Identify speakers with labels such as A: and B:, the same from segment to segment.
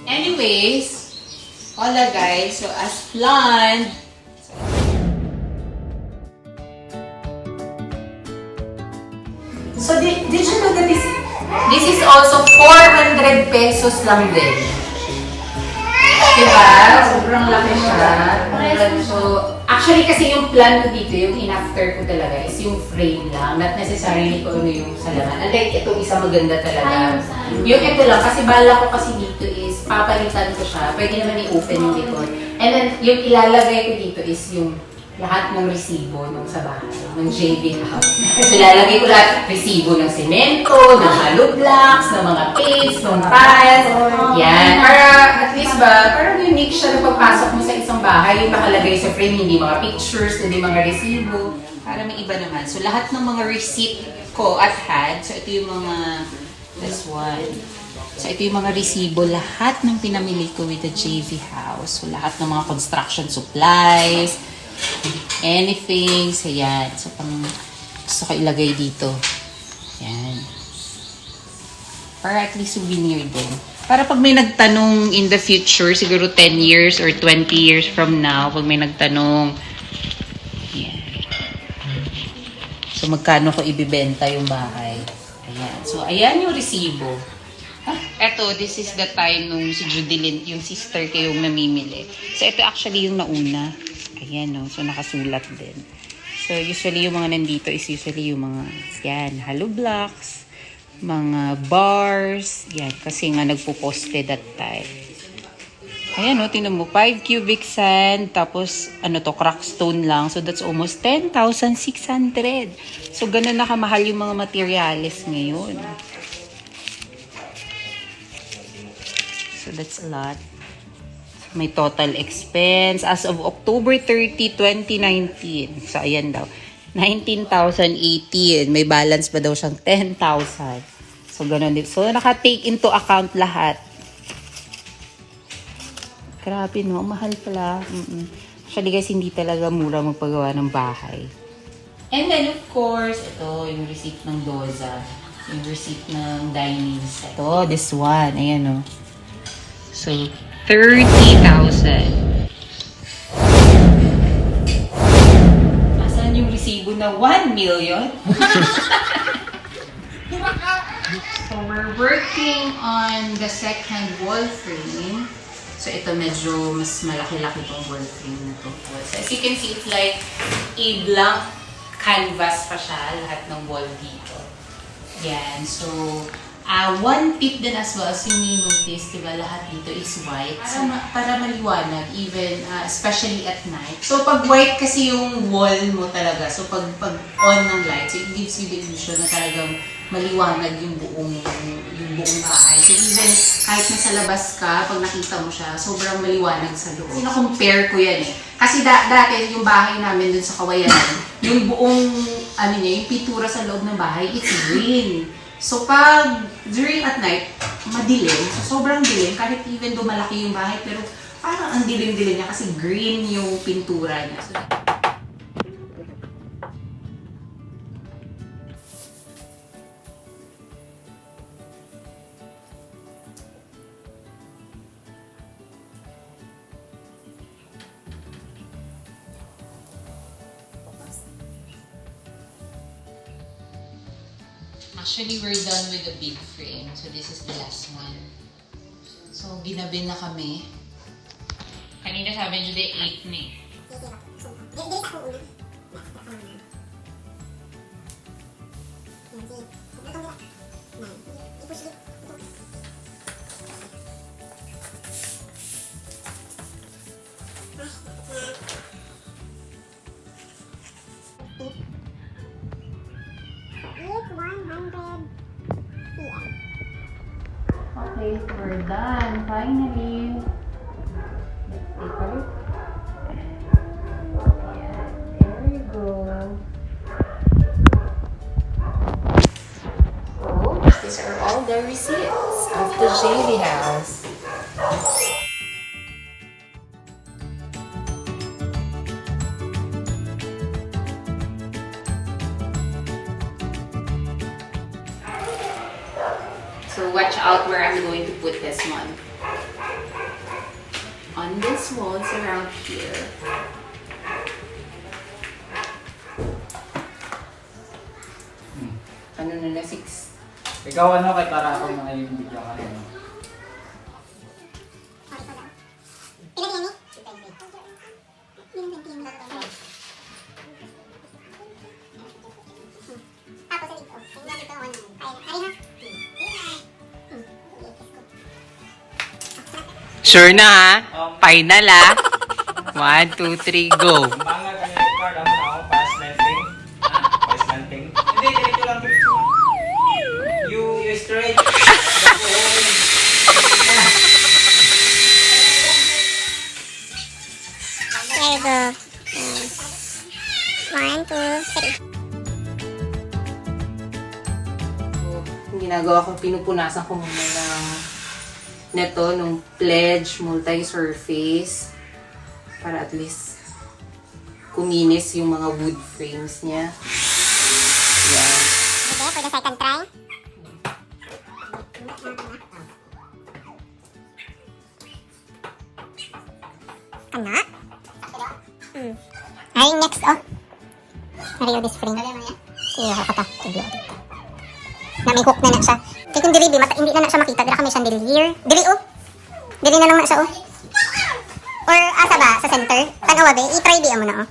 A: Anyways, hola guys. So as planned, so did you know that this is also 400 pesos lang din? Diba? Sobrang laki siya. So, actually kasi yung plan ko dito, yung in-after ko talaga is yung frame lang. Not necessarily kung ano yung salaman. Unlike itong isa maganda talaga. Yung ito lang, kasi bala ko kasi dito is papalitan ko siya. Pwede naman i-open yung decor. And then, yung ilalagay ko dito is yung lahat ng resibo nung sa bahay, ng JV house. So, lalagay ko lahat resibo ng semento, ng hollow blocks, ng mga paints, ng tiles. Yan. Para at least ba, parang unique siya na pagpasok mo sa isang bahay, yung nakalagay sa frame, hindi mga pictures, hindi mga resibo. Para may iba naman. So, lahat ng mga receipt ko at hand, so ito yung mga, this one. So, ito yung mga resibo, lahat ng pinamili ko with the JV house. So, lahat ng mga construction supplies, anything. So, yan. So, pang gusto ko ilagay dito. Yan. Para at least souvenir din. Para pag may nagtanong in the future, siguro 10 years or 20 years from now, pag may nagtanong, yan. So, magkano ko ibibenta yung bahay. Ayan. So, ayan yung resibo. Eto, this is the time nung si Judilyn, yung sister ko yung namimili. So, ito actually yung nauna. Ayan, no? So, nakasulat din. So, usually, yung mga nandito is usually yung mga, yan, hollow blocks, mga bars, yan, kasi nga nagpo-poste that time. Ayan, no? Tingnan mo, 5 cubic sand, tapos, ano to, crack stone lang. So, that's almost 10,600. So, ganun na kamahal yung mga materials ngayon. So, that's a lot. May total expense as of October 30, 2019. So, ayan daw. 19,018. May balance pa daw siyang 10,000. So, ganun din. So, naka-take into account lahat. Grabe, no? Mahal pala. Actually, guys, hindi talaga mura magpagawa ng bahay. And then, of course, ito, yung receipt ng Doza. Yung receipt ng dining set. Ito, this one. Ayan, no? So, 30,000. Asan yung resibo na 1 million? So, we're working on the second wall frame. So, ito medyo mas malaki-laki tong wall frame na to. So, as you can see, it's like a blank canvas pa siya, lahat ng wall dito. Yan. So, one tip din as well, as you may notice, diba, lahat dito is white. Para maliwanag, even, especially at night. So, pag white kasi yung wall mo talaga, so pag on ng light, so it gives you the illusion na talagang maliwanag yung buong bahay. So, even kahit nasa labas ka, pag nakita mo siya, sobrang maliwanag sa loob. Sina-compare ko yan eh. Kasi dati, yung bahay namin dun sa Kawayanan, yung buong, yung pintura sa loob ng bahay, it's green. So, pag during at night, madilim. So, sobrang dilim. Kahit even though malaki yung bahay, pero parang ang dilim-dilim niya kasi green yung pintura niya. So, actually, we're done with the big frame. So, this is the last one. So, ginabi na kami. Kanina sabi nyo, 8 na eh. Okay, we're done. Finally. Let's take a look. Yeah, there we go. So, these are all the receipts of the JV house. So watch out where I'm going to put this one. on this walls around here. Ano na 6?
B: Ikaw ano kay para ako mga yung video ka rin.
C: Sure na ha? Final ha? 1, 2, 3, go!
B: Mga kanya yung card ako na ako para slanting. Para slanting. Hindi, ganito lang. You straight.
D: There you go. 1, 2, 3.
A: Yung ginagawa ko, pinupunasan ko muna ng neto, nung pledge multi-surface para at least kuminis yung mga wood frames niya. Yan.
D: Okay, for the second try. Kana? Ay, next, oh. Nariyo this frame. Iya, kata. Na may hook na siya. Kaya kung dili, hindi na siya makita. Dila kami siyang dili. Dili, oh. Dili na lang na siya, oh. Or, asa ba? Sa center? Tanawa, be. I-try di mo na, oh.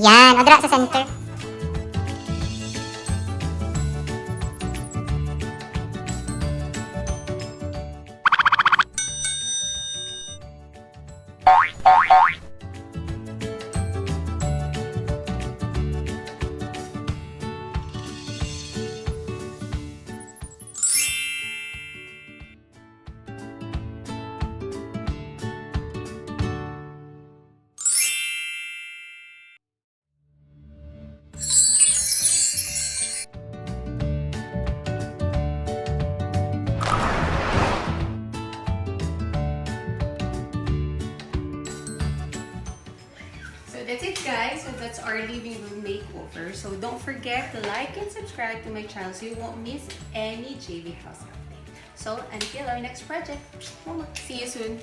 D: Yan, o, dira sa center.
A: That's it, guys. So that's our living room makeover. So don't forget to like and subscribe to my channel so you won't miss any JV house update. So until our next project, see you soon.